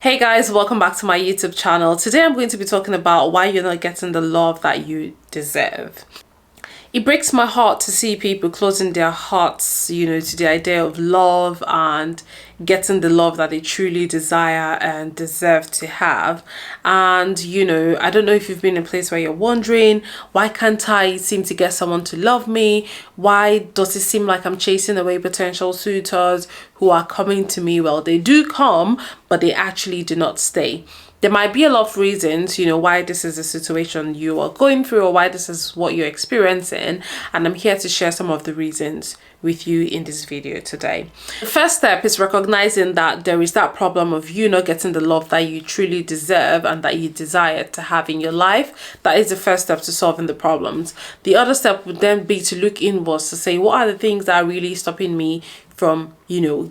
Hey guys, welcome back to my YouTube channel. Today I'm going to be talking about why you're not getting the love that you deserve. It breaks my heart to see people closing their hearts, to the idea of love and getting the love that they truly desire and deserve to have. And, I don't know if you've been in a place where you're wondering, why can't I seem to get someone to love me? Why does it seem like I'm chasing away potential suitors who are coming to me? Well, they do come, but they actually do not stay. There might be a lot of reasons, why this is a situation you are going through or why this is what you're experiencing. And I'm here to share some of the reasons with you in this video today. The first step is recognizing that there is that problem of you not getting the love that you truly deserve and that you desire to have in your life. That is the first step to solving the problems. The other step would then be to look inwards to say, what are the things that are really stopping me from,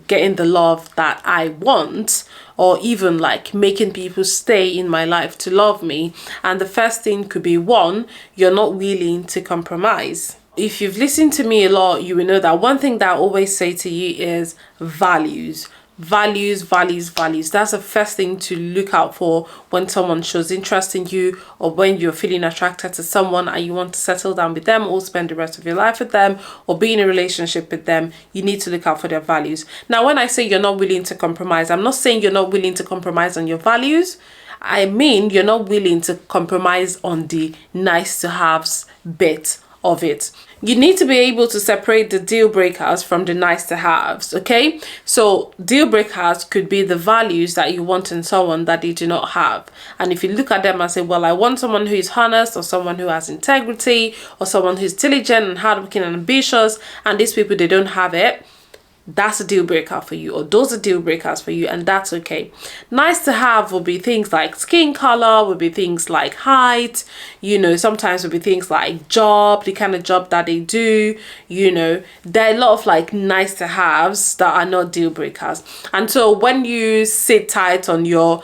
getting the love that I want, or even like making people stay in my life to love me. And the first thing could be, one, you're not willing to compromise. If you've listened to me a lot, you will know that one thing that I always say to you is values. Values. That's the first thing to look out for when someone shows interest in you, or when you're feeling attracted to someone and you want to settle down with them or spend the rest of your life with them or be in a relationship with them. You need to look out for their values. Now, when I say you're not willing to compromise, I'm not saying you're not willing to compromise on your values. I mean, you're not willing to compromise on the nice to haves bit of it. You need to be able to separate the deal breakers from the nice to haves, okay? So deal breakers could be the values that you want in someone that they do not have. And if you look at them and say, well, I want someone who is honest, or someone who has integrity, or someone who's diligent and hardworking and ambitious, and these people, they don't have it, that's a deal breaker for you, or those are deal breakers for you, and that's okay. Nice to have will be things like skin color, will be things like height, sometimes will be things like job, the kind of job that they do. There are a lot of like nice to haves that are not deal breakers. And so when you sit tight on your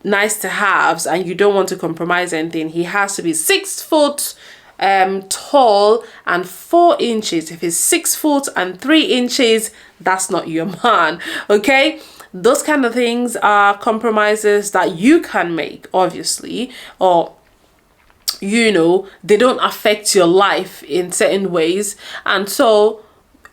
nice to haves and you don't want to compromise anything, he has to be 6 foot tall and 4 inches. If he's 6 foot and 3 inches, that's not your man, okay? Those kind of things are compromises that you can make, obviously, or they don't affect your life in certain ways. And so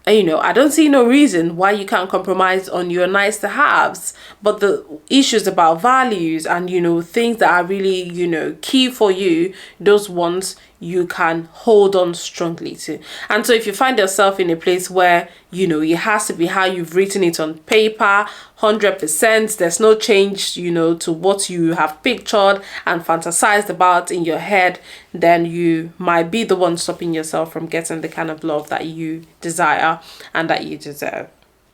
I don't see no reason why you can't compromise on your nice to haves. But the issues about values and, things that are really, key for you, those ones you can hold on strongly to. And so if you find yourself in a place where, it has to be how you've written it on paper, 100%, there's no change, to what you have pictured and fantasized about in your head, then you might be the one stopping yourself from getting the kind of love that you desire and that you deserve.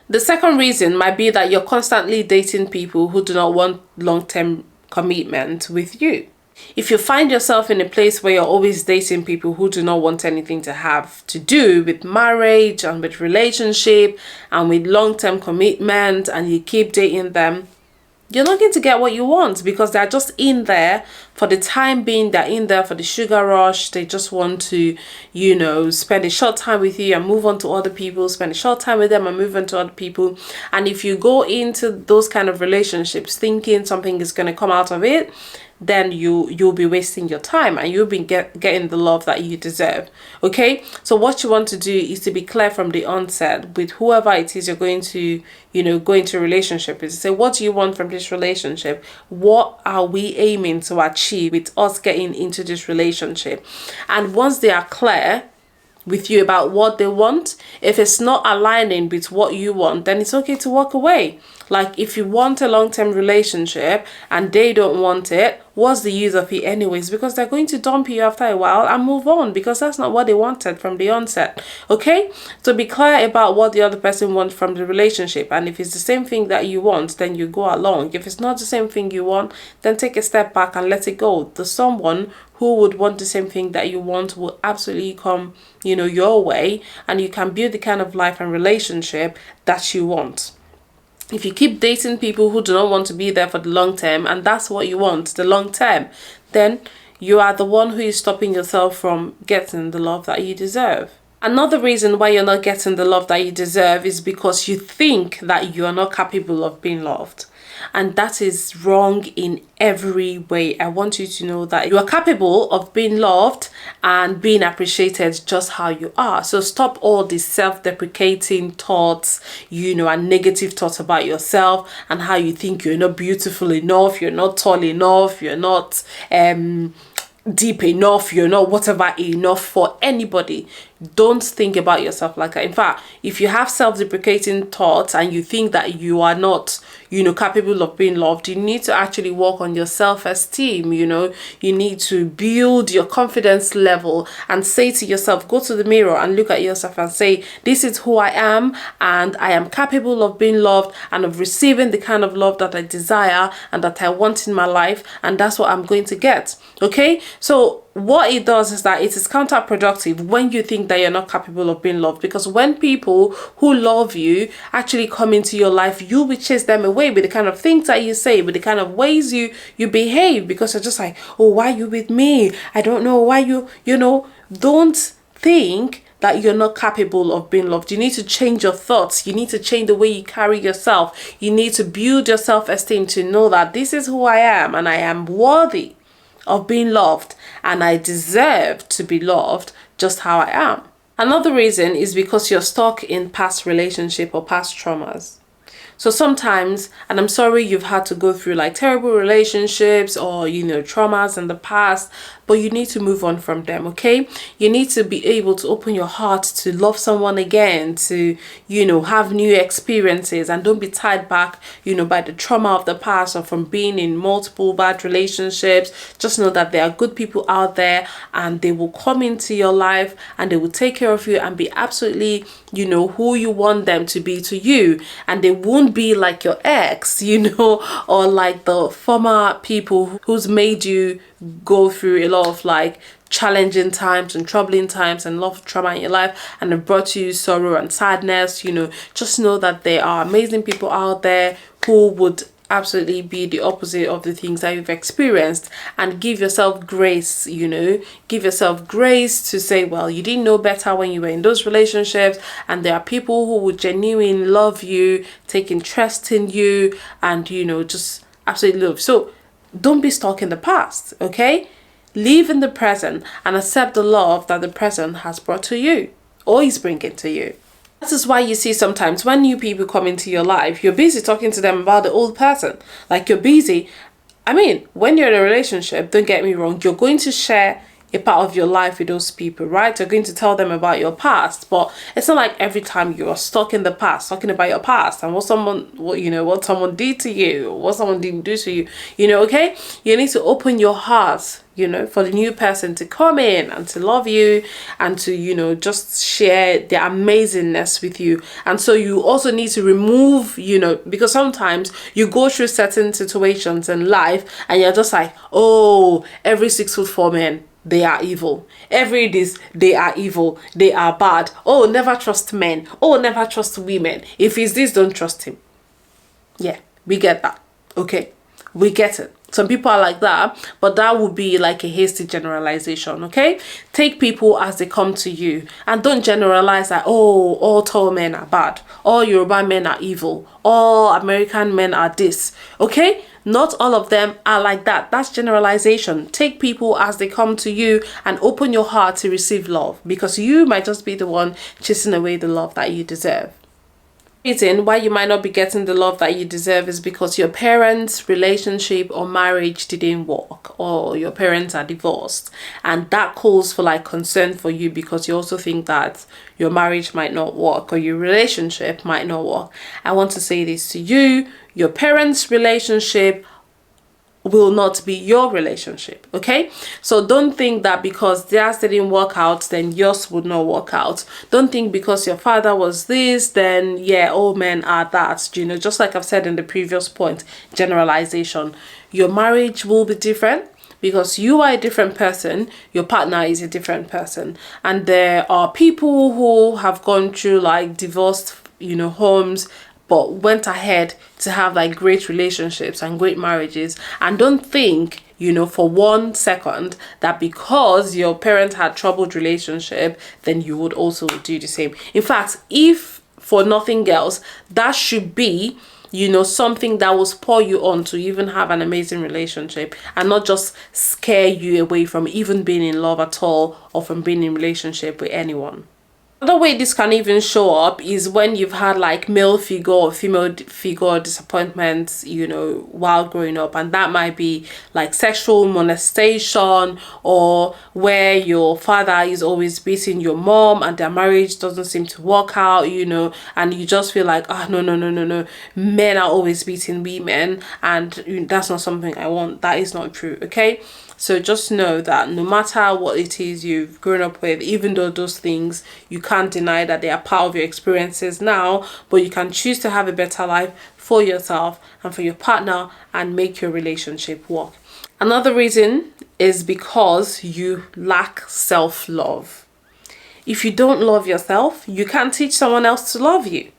The second reason might be that you're constantly dating people who do not want long-term commitment with you. If you find yourself in a place where you're always dating people who do not want anything to have to do with marriage and with relationship and with long-term commitment, and you keep dating them, you're not going to get what you want, because they're just in there for the time being. They're in there for the sugar rush. They just want to, spend a short time with you and move on to other people, spend a short time with them and move on to other people. And if you go into those kind of relationships thinking something is going to come out of it, then you'll be wasting your time and you'll be getting the love that you deserve. Okay, so what you want to do is to be clear from the onset with whoever it is you're going to go into a relationship with. Say, what do you want from this relationship? What are we aiming to achieve with us getting into this relationship? And once they are clear with you about what they want, if it's not aligning with what you want, then it's okay to walk away. Like, if you want a long-term relationship and they don't want it, what's the use of it anyways? Because they're going to dump you after a while and move on, because that's not what they wanted from the onset. Okay, so be clear about what the other person wants from the relationship, and if it's the same thing that you want, then you go along. If it's not the same thing you want, then take a step back and let it go. The someone who would want the same thing that you want will absolutely come your way, and you can build the kind of life and relationship that you want. If you keep dating people who do not want to be there for the long term, and that's what you want, the long term, then you are the one who is stopping yourself from getting the love that you deserve. Another reason why you're not getting the love that you deserve is because you think that you are not capable of being loved. and that is wrong in every way. I want you to know that you are capable of being loved and being appreciated just how you are. So stop all these self-deprecating thoughts, you know, and negative thoughts about yourself and how you think you're not beautiful enough, you're not tall enough, you're not deep enough, you're not whatever enough for anybody. Don't think about yourself like that. In fact, if you have self-deprecating thoughts and you think that you are not, you know, capable of being loved, you need to actually work on your self-esteem. You know, you need to build your confidence level and say to yourself, go to the mirror and look at yourself and say, this is who I am, and I am capable of being loved and of receiving the kind of love that I desire and that I want in my life, and that's what I'm going to get. Okay, so what it does is that it is counterproductive when you think that you're not capable of being loved, because when people who love you actually come into your life, you will chase them away with the kind of things that you say, with the kind of ways you behave, because you're just like, oh, why are you with me? I don't know why you know. Don't think that you're not capable of being loved. You need to change your thoughts. You need to change the way you carry yourself. You need to build your self-esteem to know that this is who I am, and I am worthy of being loved, and I deserve to be loved just how I am. Another reason is because you're stuck in past relationship or past traumas. So sometimes, and I'm sorry you've had to go through like terrible relationships or, you know, traumas in the past, but you need to move on from them, okay? You need to be able to open your heart to love someone again, to, you know, have new experiences, and don't be tied back, you know, by the trauma of the past or from being in multiple bad relationships. Just know that there are good people out there, and they will come into your life and they will take care of you and be absolutely, you know, who you want them to be to you, and they won't be like your ex, you know, or like the former people who's made you go through a lot of like challenging times and troubling times and a lot of trauma in your life, and have brought you sorrow and sadness. You know, just know that there are amazing people out there who would absolutely be the opposite of the things that you've experienced, and give yourself grace. You know, give yourself grace to say, well, you didn't know better when you were in those relationships, and there are people who would genuinely love you, take interest in you, and, you know, just absolutely love. So don't be stuck in the past, okay? Live in the present and accept the love that the present has brought to you or is bringing to you. This is why you see sometimes when new people come into your life, you're busy talking to them about the old person. Like, you're busy. I mean, when you're in a relationship, don't get me wrong, you're going to share a part of your life with those people, right? You're going to tell them about your past, but it's not like every time you're stuck in the past, talking about your past and what someone did to you, or what someone didn't do to you, you know, okay? You need to open your heart, you know, for the new person to come in and to love you and to, you know, just share their amazingness with you. And so you also need to remove, you know, because sometimes you go through certain situations in life and you're just like, oh, every 6'4" man, they are evil. Every this, they are evil. They are bad. Oh, never trust men. Oh, never trust women. If it's this, don't trust him. Yeah, we get that. Okay, we get it. Some people are like that, but that would be like a hasty generalization, okay? Take people as they come to you, and don't generalize that, oh, all tall men are bad, all Yoruba men are evil, all American men are this, okay? Not all of them are like that. That's generalization. Take people as they come to you and open your heart to receive love, because you might just be the one chasing away the love that you deserve. Reason why you might not be getting the love that you deserve is because your parents' relationship or marriage didn't work, or your parents are divorced, and that calls for like concern for you, because you also think that your marriage might not work or your relationship might not work. I want to say this to you: your parents' relationship will not be your relationship, okay? So don't think that because theirs didn't work out, then yours would not work out. Don't think because your father was this, then yeah, all men are that. You know, just like I've said in the previous point, generalization. Your marriage will be different because you are a different person, your partner is a different person, and there are people who have gone through like divorced, you know, homes, but went ahead to have like great relationships and great marriages. And don't think, you know, for 1 second that because your parents had troubled relationship, then you would also do the same. In fact, if for nothing else, that should be you know, something that will spur you on to even have an amazing relationship, and not just scare you away from even being in love at all, or from being in relationship with anyone. Another way this can even show up is when you've had like male figure or female figure disappointments, you know, while growing up. And that might be like sexual molestation, or where your father is always beating your mom and their marriage doesn't seem to work out, you know, and you just feel like, oh, no, men are always beating women, and that's not something I want. That is not true, okay? So just know that no matter what it is you've grown up with, even though those things, you can't deny that they are part of your experiences now, but you can choose to have a better life for yourself and for your partner and make your relationship work. Another reason is because you lack self-love. If you don't love yourself, you can't teach someone else to love you.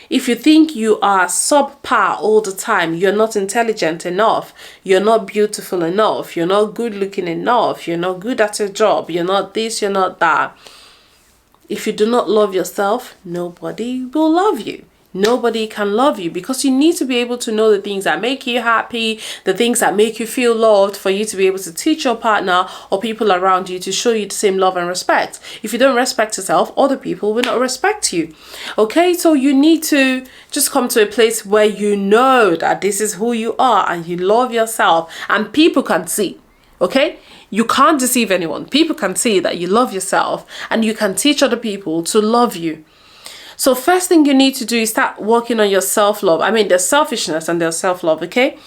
If you think you are subpar all the time, you're not intelligent enough, you're not beautiful enough, you're not good looking enough, you're not good at your job, you're not this, you're not that. If you do not love yourself, nobody will love you. Nobody can love you, because you need to be able to know the things that make you happy, the things that make you feel loved, for you to be able to teach your partner or people around you to show you the same love and respect. If you don't respect yourself, other people will not respect you. Okay, so you need to just come to a place where you know that this is who you are and you love yourself, and people can see. Okay, you can't deceive anyone. People can see that you love yourself, and you can teach other people to love you. So first thing you need to do is start working on your self-love. I mean, there's selfishness and there's self-love, okay?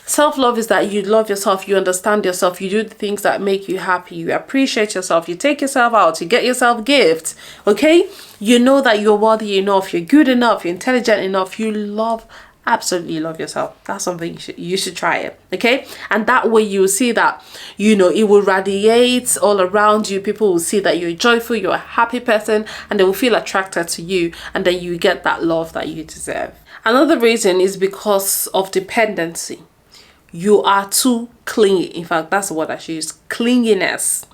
Self-love is that you love yourself, you understand yourself, you do the things that make you happy, you appreciate yourself, you take yourself out, you get yourself gifts, okay? You know that you're worthy enough, you're good enough, you're intelligent enough, you absolutely love yourself. That's something you should try it, okay? And that way you will see that, you know, it will radiate all around you. People will see that you're joyful, you're a happy person, and they will feel attracted to you, and then you get that love that you deserve. Another reason is because of dependency. You are too clingy. In fact, that's the word I should use, clinginess.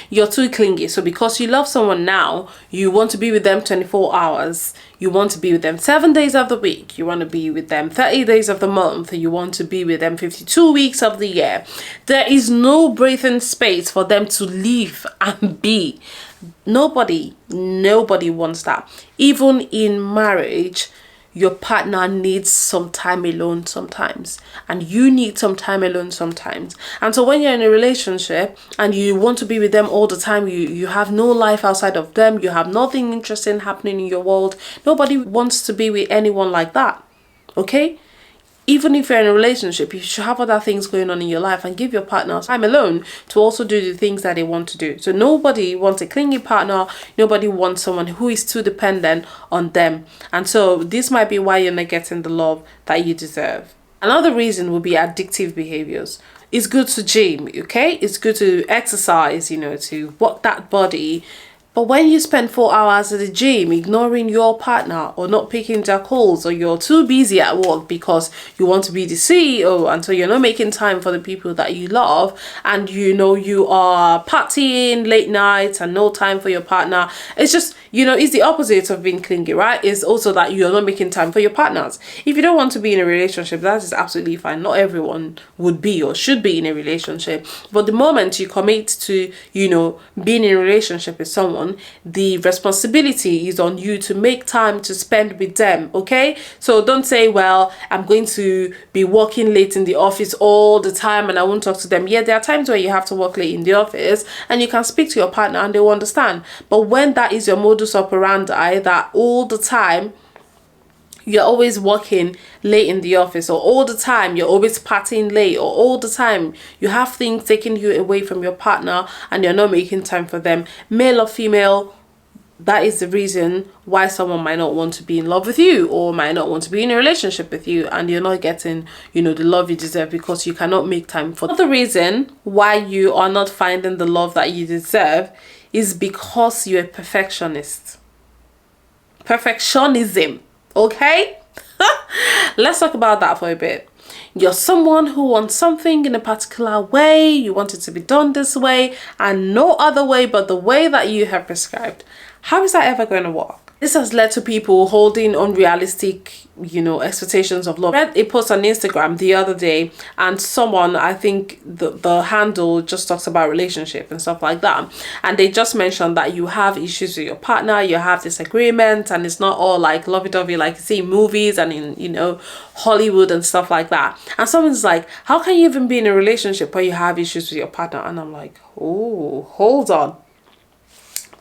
You're too clingy. So because you love someone now, you want to be with them 24 hours. You want to be with them 7 days of the week. You want to be with them 30 days of the month. You want to be with them 52 weeks of the year. There is no breathing space for them to live and be. Nobody wants that. Even in marriage, your partner needs some time alone sometimes, and you need some time alone sometimes. And so when you're in a relationship and you want to be with them all the time, you have no life outside of them, you have nothing interesting happening in your world, nobody wants to be with anyone like that, okay? Even if you're in a relationship, you should have other things going on in your life, and give your partner time alone to also do the things that they want to do. So nobody wants a clingy partner. Nobody wants someone who is too dependent on them. And so this might be why you're not getting the love that you deserve. Another reason would be addictive behaviors. It's good to gym, okay? It's good to exercise, you know, to work that body. But when you spend 4 hours at the gym ignoring your partner, or not picking their calls, or you're too busy at work because you want to be the CEO, and so you're not making time for the people that you love, and you know you are partying late nights and no time for your partner, it's just, you know, it's the opposite of being clingy, right? It's also that you're not making time for your partners. If you don't want to be in a relationship, that is absolutely fine. Not everyone would be or should be in a relationship. But the moment you commit to, you know, being in a relationship with someone, the responsibility is on you to make time to spend with them, okay? So don't say, well, I'm going to be working late in the office all the time and I won't talk to them. Yeah, there are times where you have to work late in the office and you can speak to your partner and they will understand. But when that is your modus operandi, that all the time you're always working late in the office, or all the time you're always partying late, or all the time you have things taking you away from your partner and you're not making time for them, male or female, that is the reason why someone might not want to be in love with you, or might not want to be in a relationship with you, and you're not getting, you know, the love you deserve because you cannot make time for them. Another reason why you are not finding the love that you deserve is because you're a perfectionist. Perfectionism. Okay? Let's talk about that for a bit. You're someone who wants something in a particular way, you want it to be done this way, and no other way but the way that you have prescribed. How is that ever going to work? This has led to people holding unrealistic, expectations of love. I read a post on Instagram the other day, and someone, I think the handle just talks about relationship and stuff like that, and they just mentioned that you have issues with your partner, you have disagreements, and it's not all like lovey-dovey like you see in movies and in Hollywood and stuff like that. And someone's like, how can you even be in a relationship where you have issues with your partner? And I'm like, oh, hold on.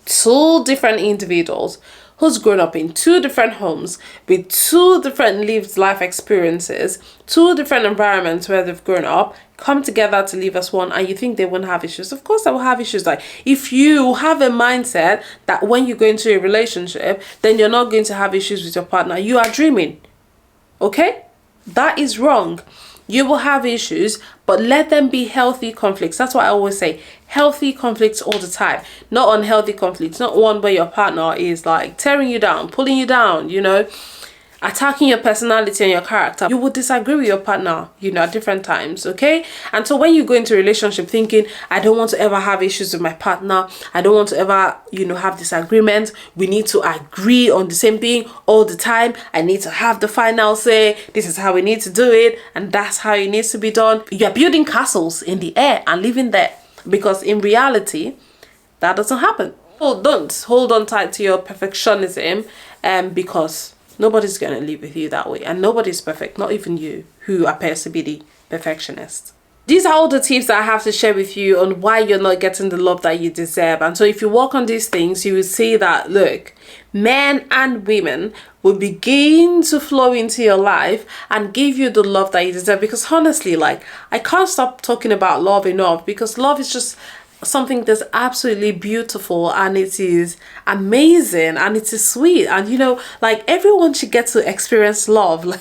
Two different individuals who's grown up in two different homes with two different lived life experiences, two different environments where they've grown up, come together to live as one, and you think they won't have issues? Of course they will have issues. Like, if you have a mindset that when you go into a relationship, then you're not going to have issues with your partner, you are dreaming. Okay? That is wrong. You will have issues, but let them be healthy conflicts. That's what I always say. Healthy conflicts all the time, not unhealthy conflicts. Not one where your partner is like tearing you down, pulling you down, attacking your personality and your character. You will disagree with your partner, at different times, okay? And so when you go into a relationship thinking, I don't want to ever have issues with my partner, I don't want to ever, have disagreements, we need to agree on the same thing all the time, I need to have the final say, this is how we need to do it, and that's how it needs to be done. You're building castles in the air and living there, because in reality, that doesn't happen. So don't hold on tight to your perfectionism, because nobody's going to live with you that way, and nobody's perfect, not even you, who appears to be the perfectionist. These are all the tips that I have to share with you on why you're not getting the love that you deserve. And so if you work on these things, you will see that, look, men and women will begin to flow into your life and give you the love that you deserve. Because honestly, like, I can't stop talking about love enough, because love is just something that's absolutely beautiful, and it is amazing, and it is sweet, and like, everyone should get to experience love. Like,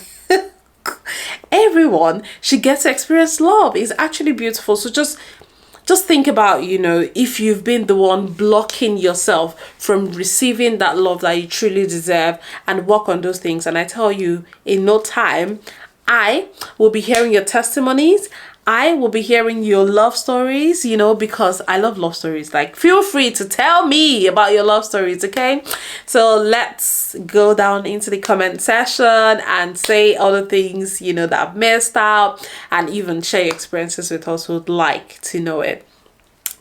everyone should get to experience love. It's actually beautiful. So just think about, if you've been the one blocking yourself from receiving that love that you truly deserve, and work on those things. And I tell you, in no time, I will be hearing your testimonies. I will be hearing your love stories, because I love love stories. Like, feel free to tell me about your love stories, okay? So let's go down into the comment section and say all the things, that I've missed out, and even share your experiences with us who would like to know it.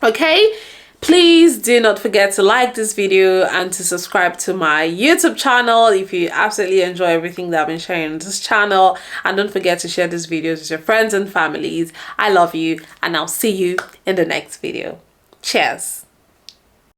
Okay? Please do not forget to like this video and to subscribe to my YouTube channel if you absolutely enjoy everything that I've been sharing on this channel. And don't forget to share these videos with your friends and families. I love you, and I'll see you in the next video. Cheers.